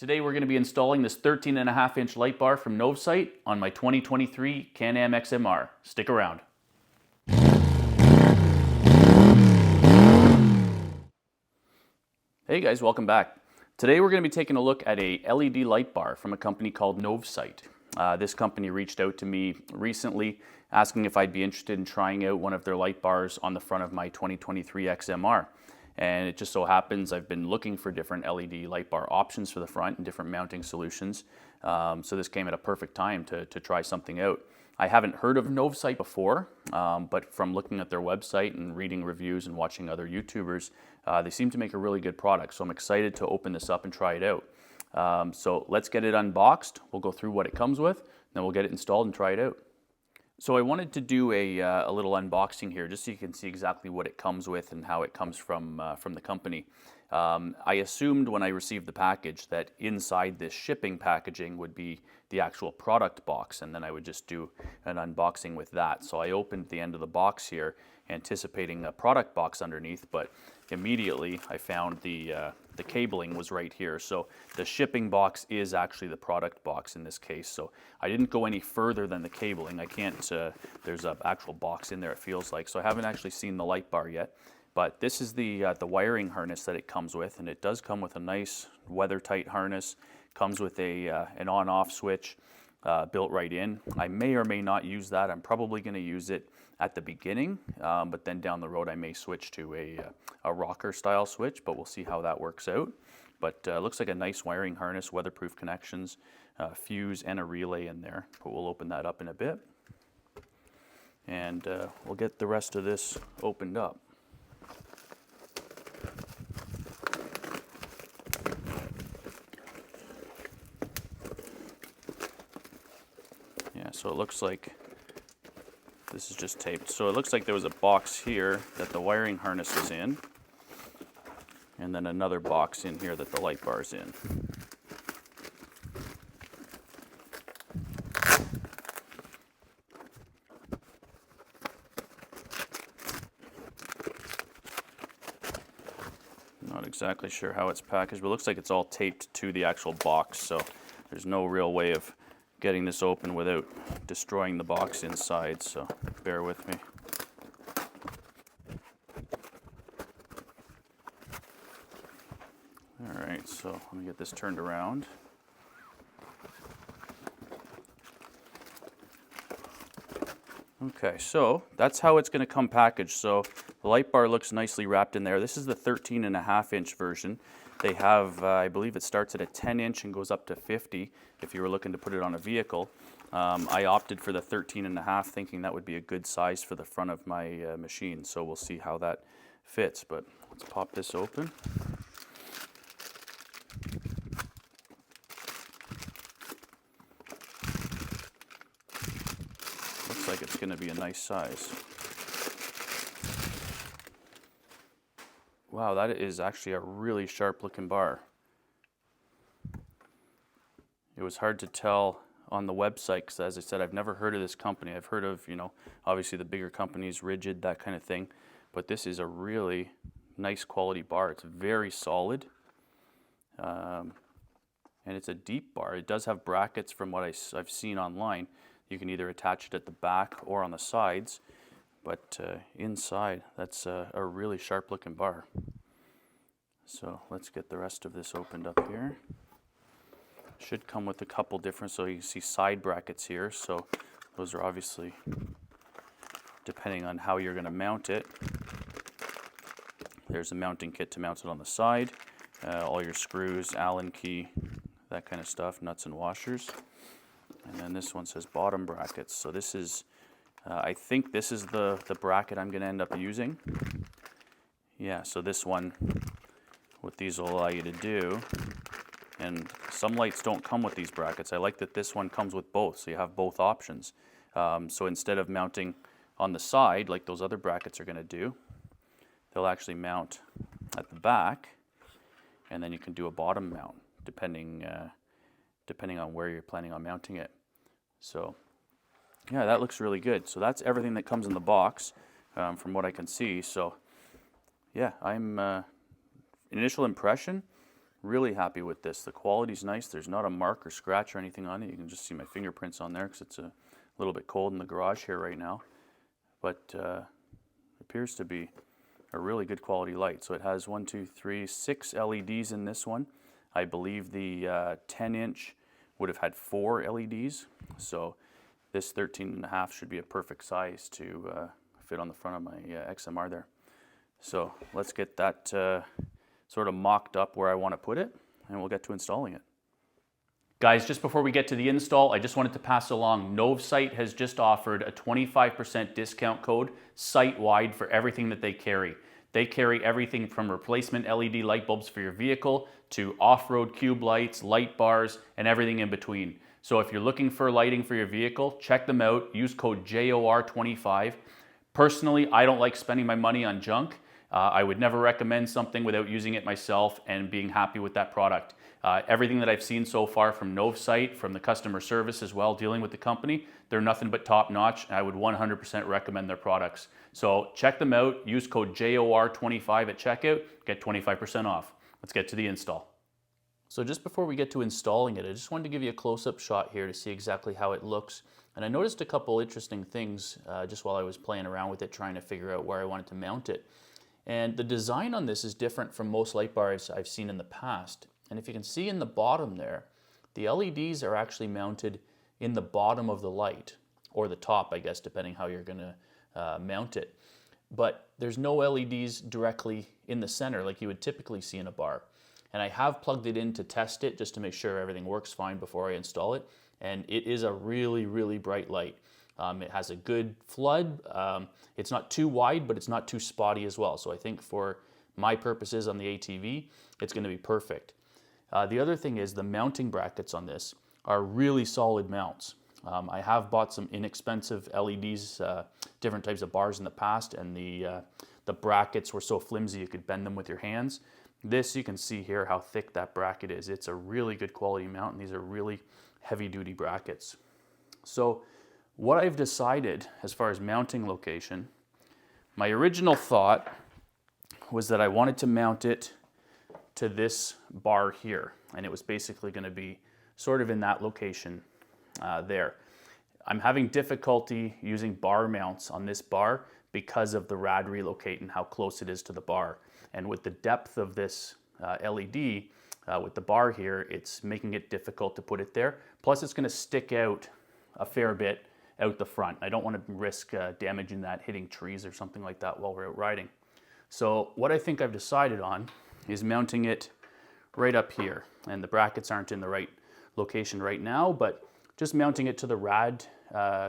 Today we're going to be installing this 13.5-inch light bar from Novsight on my 2023 Can-Am XMR. Stick around. Hey guys, welcome back. Today we're going to be taking a look at a LED light bar from a company called Novsight. This company reached out to me recently asking if I'd be interested in trying out one of their light bars on the front of my 2023 XMR. And it just so happens I've been looking for different LED light bar options for the front and different mounting solutions. So this came at a perfect time to try something out. I haven't heard of Novsight before, but from looking at their website and reading reviews and watching other YouTubers, they seem to make a really good product. So I'm excited to open this up and try it out. So let's get it unboxed. We'll go through what it comes with, then we'll get it installed and try it out. So I wanted to do a little unboxing here just so you can see exactly what it comes with and how it comes from the company. I assumed when I received the package that inside this shipping packaging would be the actual product box, and then I would just do an unboxing with that. So I opened the end of the box here anticipating a product box underneath, but immediately I found the cabling was right here. So the shipping box is actually the product box in this case. So I didn't go any further than the cabling. I can't, there's an actual box in there it feels like. So I haven't actually seen the light bar yet. But this is the wiring harness that it comes with, and it does come with a nice weather-tight harness. Comes with an on-off switch built right in. I may or may not use that. I'm probably going to use it at the beginning, but then down the road I may switch to a rocker style switch, but we'll see how that works out. But looks like a nice wiring harness, weatherproof connections, fuse and a relay in there. But we'll open that up in a bit, and we'll get the rest of this opened up. Yeah, so it looks like this is just taped. So it looks like there was a box here that the wiring harness is in, and then another box in here that the light bar is in. Not exactly sure how it's packaged, but it looks like it's all taped to the actual box, so there's no real way of getting this open without destroying the box inside, so bear with me. Alright, so let me get this turned around. Okay, so that's how it's going to come packaged. So the light bar looks nicely wrapped in there. This is the 13.5-inch version. They have, I believe it starts at a 10-inch and goes up to 50 if you were looking to put it on a vehicle. I opted for the 13.5 thinking that would be a good size for the front of my machine. So we'll see how that fits, but let's pop this open. Looks like it's going to be a nice size. Wow, that is actually a really sharp looking bar. It was hard to tell on the website because, as I said, I've never heard of this company. I've heard of, obviously the bigger companies, Rigid, that kind of thing. But this is a really nice quality bar. It's very solid. And it's a deep bar. It does have brackets from what I've seen online. You can either attach it at the back or on the sides. But inside, that's a really sharp looking bar. So let's get the rest of this opened up here. Should come with a couple different, so you can see side brackets here. So those are obviously, depending on how you're going to mount it. There's a mounting kit to mount it on the side. All your screws, Allen key, that kind of stuff, nuts and washers. And then this one says bottom brackets. So this is, I think this is the bracket I'm going to end up using. Yeah, so this one, what these will allow you to do, and some lights don't come with these brackets. I like that this one comes with both, so you have both options. So instead of mounting on the side, like those other brackets are going to do, they'll actually mount at the back, and then you can do a bottom mount, depending on where you're planning on mounting it. So yeah, that looks really good. So that's everything that comes in the box, from what I can see. So yeah, initial impression, Really happy with this. The quality's nice. There's not a mark or scratch or anything on it. You can just see my fingerprints on there because it's a little bit cold in the garage here right now. But appears to be a really good quality light. So it has 1, 2, 3, 6 LEDs in this one. I believe the 10-inch would have had 4 LEDs. So this 13.5 should be a perfect size to fit on the front of my XMR there. So let's get that sort of mocked up where I want to put it, and we'll get to installing it. Guys, just before we get to the install, I just wanted to pass along, Novsight has just offered a 25% discount code site-wide for everything that they carry. They carry everything from replacement LED light bulbs for your vehicle to off-road cube lights, light bars, and everything in between. So if you're looking for lighting for your vehicle, check them out. Use code JOR25. Personally, I don't like spending my money on junk. I would never recommend something without using it myself and being happy with that product. Everything that I've seen so far from Novsight, from the customer service as well, dealing with the company, they're nothing but top notch, and I would 100% recommend their products. So check them out, use code JOR25 at checkout, get 25% off. Let's get to the install. So just before we get to installing it, I just wanted to give you a close-up shot here to see exactly how it looks. And I noticed a couple interesting things just while I was playing around with it, trying to figure out where I wanted to mount it. And the design on this is different from most light bars I've seen in the past. And if you can see in the bottom there, the LEDs are actually mounted in the bottom of the light, or the top, I guess, depending how you're gonna mount it. But there's no LEDs directly in the center like you would typically see in a bar. And I have plugged it in to test it just to make sure everything works fine before I install it. And it is a really, really bright light. It has a good flood. It's not too wide, but it's not too spotty as well. So I think for my purposes on the ATV, it's going to be perfect. The other thing is the mounting brackets on this are really solid mounts. I have bought some inexpensive LEDs, different types of bars in the past, and the brackets were so flimsy you could bend them with your hands. This, you can see here how thick that bracket is. It's a really good quality mount, and these are really heavy-duty brackets. So what I've decided as far as mounting location, my original thought was that I wanted to mount it to this bar here, and it was basically going to be sort of in that location there. I'm having difficulty using bar mounts on this bar because of the rad relocate and how close it is to the bar. And with the depth of this LED with the bar here, it's making it difficult to put it there. Plus it's going to stick out a fair bit out the front. I don't want to risk damaging that, hitting trees or something like that while we're out riding. So what I think I've decided on is mounting it right up here. And the brackets aren't in the right location right now, but just mounting it to the rad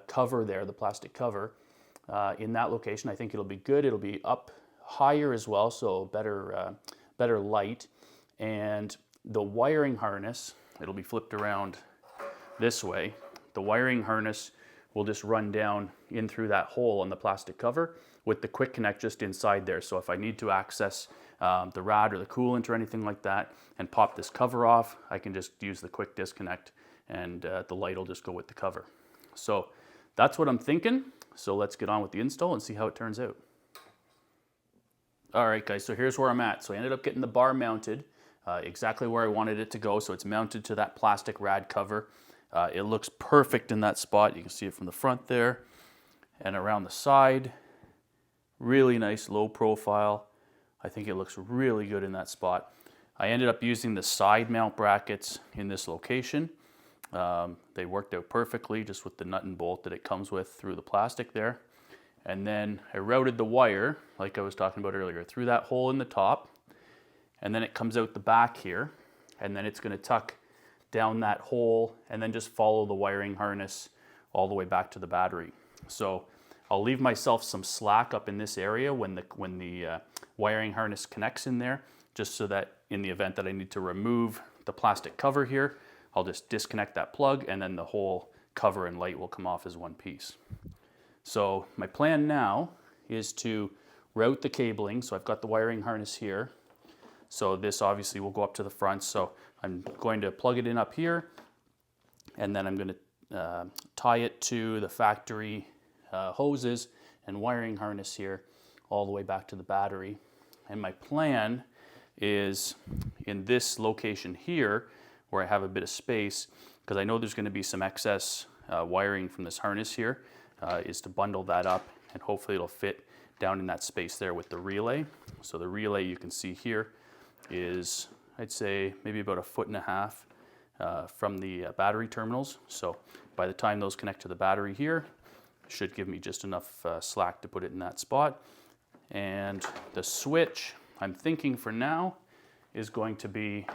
cover there, the plastic cover, in that location. I think it'll be good. It'll be up higher as well, so better light. And the wiring harness, it'll be flipped around this way. The wiring harness will just run down in through that hole on the plastic cover with the quick connect just inside there. So if I need to access the rad or the coolant or anything like that and pop this cover off, I can just use the quick disconnect, and the light will just go with the cover. So that's what I'm thinking. So let's get on with the install and see how it turns out. All right, guys, so here's where I'm at. So I ended up getting the bar mounted exactly where I wanted it to go. So it's mounted to that plastic rad cover. It looks perfect in that spot. You can see it from the front there and around the side. Really nice low profile. I think it looks really good in that spot. I ended up using the side mount brackets in this location. They worked out perfectly just with the nut and bolt that it comes with through the plastic there. And then I routed the wire, like I was talking about earlier, through that hole in the top. And then it comes out the back here. And then it's going to tuck down that hole and then just follow the wiring harness all the way back to the battery. So I'll leave myself some slack up in this area when the wiring harness connects in there, just so that in the event that I need to remove the plastic cover here, I'll just disconnect that plug and then the whole cover and light will come off as one piece. So my plan now is to route the cabling. So I've got the wiring harness here. So this obviously will go up to the front. So I'm going to plug it in up here, and then I'm going to tie it to the factory hoses and wiring harness here all the way back to the battery. And my plan is in this location here where I have a bit of space, because I know there's going to be some excess wiring from this harness here, is to bundle that up, and hopefully it'll fit down in that space there with the relay. So the relay you can see here is, I'd say, maybe about 1.5 feet from the battery terminals. So by the time those connect to the battery here, should give me just enough slack to put it in that spot. And the switch, I'm thinking for now, is going to be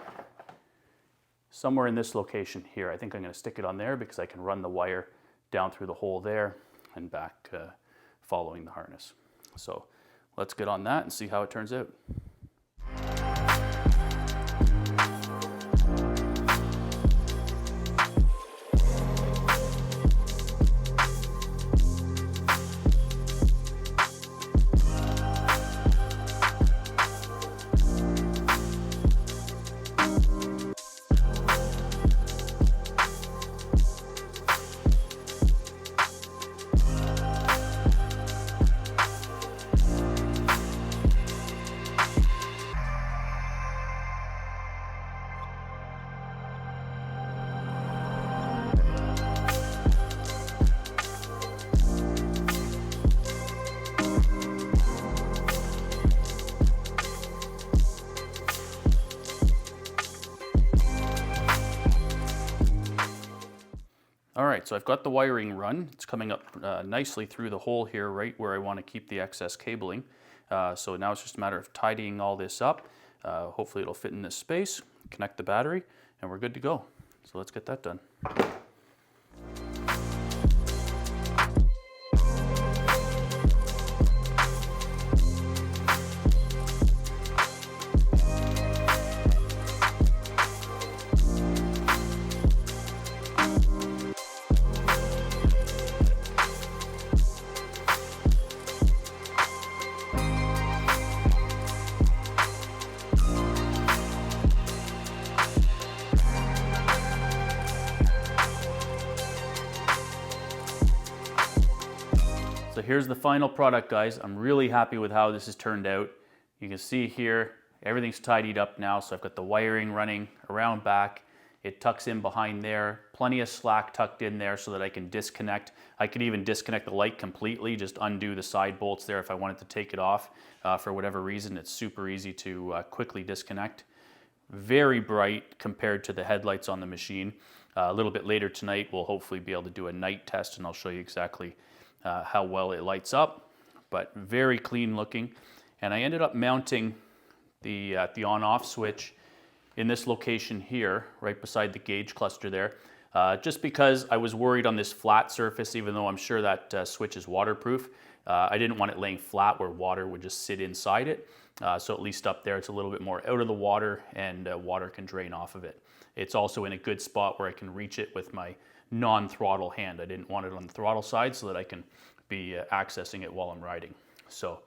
somewhere in this location here. I think I'm going to stick it on there because I can run the wire down through the hole there and back following the harness. So let's get on that and see how it turns out. All right, so I've got the wiring run. It's coming up nicely through the hole here, right where I want to keep the excess cabling. So now it's just a matter of tidying all this up. Hopefully it'll fit in this space, connect the battery, and we're good to go. So let's get that done. So here's the final product, guys. I'm really happy with how this has turned out. You can see here, everything's tidied up now. So I've got the wiring running around back. It tucks in behind there. Plenty of slack tucked in there so that I can disconnect. I could even disconnect the light completely, just undo the side bolts there if I wanted to take it off for whatever reason. It's super easy to quickly disconnect. Very bright compared to the headlights on the machine. A little bit later tonight, we'll hopefully be able to do a night test, and I'll show you exactly how well it lights up, but very clean looking. And I ended up mounting the on-off switch in this location here, right beside the gauge cluster there, just because I was worried on this flat surface, even though I'm sure that switch is waterproof. I didn't want it laying flat where water would just sit inside it. So at least up there, it's a little bit more out of the water, and water can drain off of it. It's also in a good spot where I can reach it with my non-throttle hand. I didn't want it on the throttle side so that I can be accessing it while I'm riding. So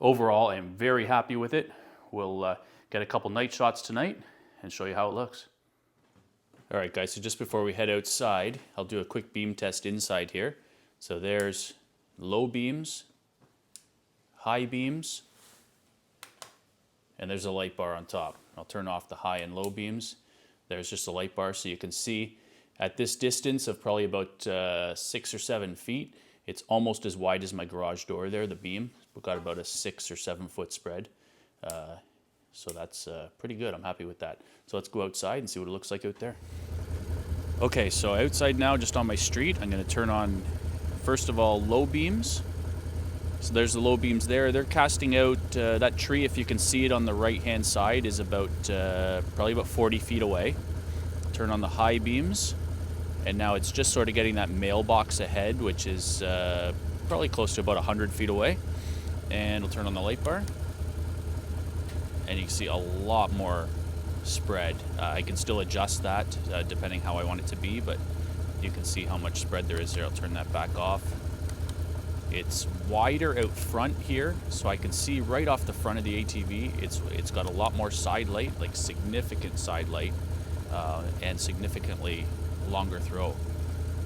overall, I'm very happy with it. We'll get a couple night shots tonight and show you how it looks. All right, guys, so just before we head outside, I'll do a quick beam test inside here. So there's low beams, high beams, and there's a light bar on top. I'll turn off the high and low beams. There's just a light bar so you can see at this distance of probably about 6 or 7 feet, it's almost as wide as my garage door there, the beam. We've got about a 6 or 7 foot spread. So that's pretty good. I'm happy with that. So let's go outside and see what it looks like out there. Okay, so outside now, just on my street, I'm going to turn on, first of all, low beams. So there's the low beams there. They're casting out, that tree, if you can see it on the right-hand side, is about probably about 40 feet away. Turn on the high beams. And now it's just sort of getting that mailbox ahead, which is probably close to about 100 feet away. And we'll turn on the light bar. And you can see a lot more spread. I can still adjust that depending how I want it to be, but you can see how much spread there is there. I'll turn that back off. It's wider out front here, so I can see right off the front of the ATV. It's got a lot more side light, like significant side light, and significantly longer throw.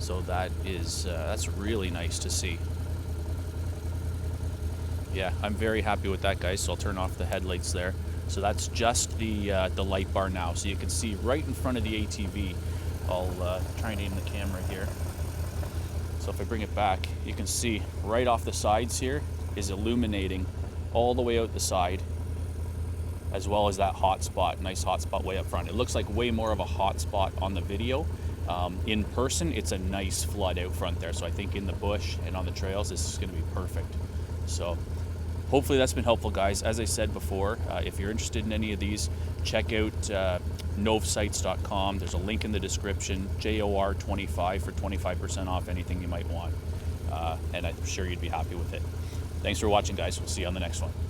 So that is that's really nice to see. Yeah, I'm very happy with that, guys. So I'll turn off the headlights there. So that's just the light bar now. So you can see right in front of the ATV. I'll try and aim the camera here. So if I bring it back, you can see right off the sides here is illuminating all the way out the side, as well as that hot spot, nice hot spot way up front. It looks like way more of a hot spot on the video. In person, it's a nice flood out front there. So I think in the bush and on the trails, this is gonna be perfect. So hopefully that's been helpful, guys. As I said before, if you're interested in any of these, check out novsights.com. There's a link in the description, JOR25 for 25% off anything you might want. And I'm sure you'd be happy with it. Thanks for watching, guys. We'll see you on the next one.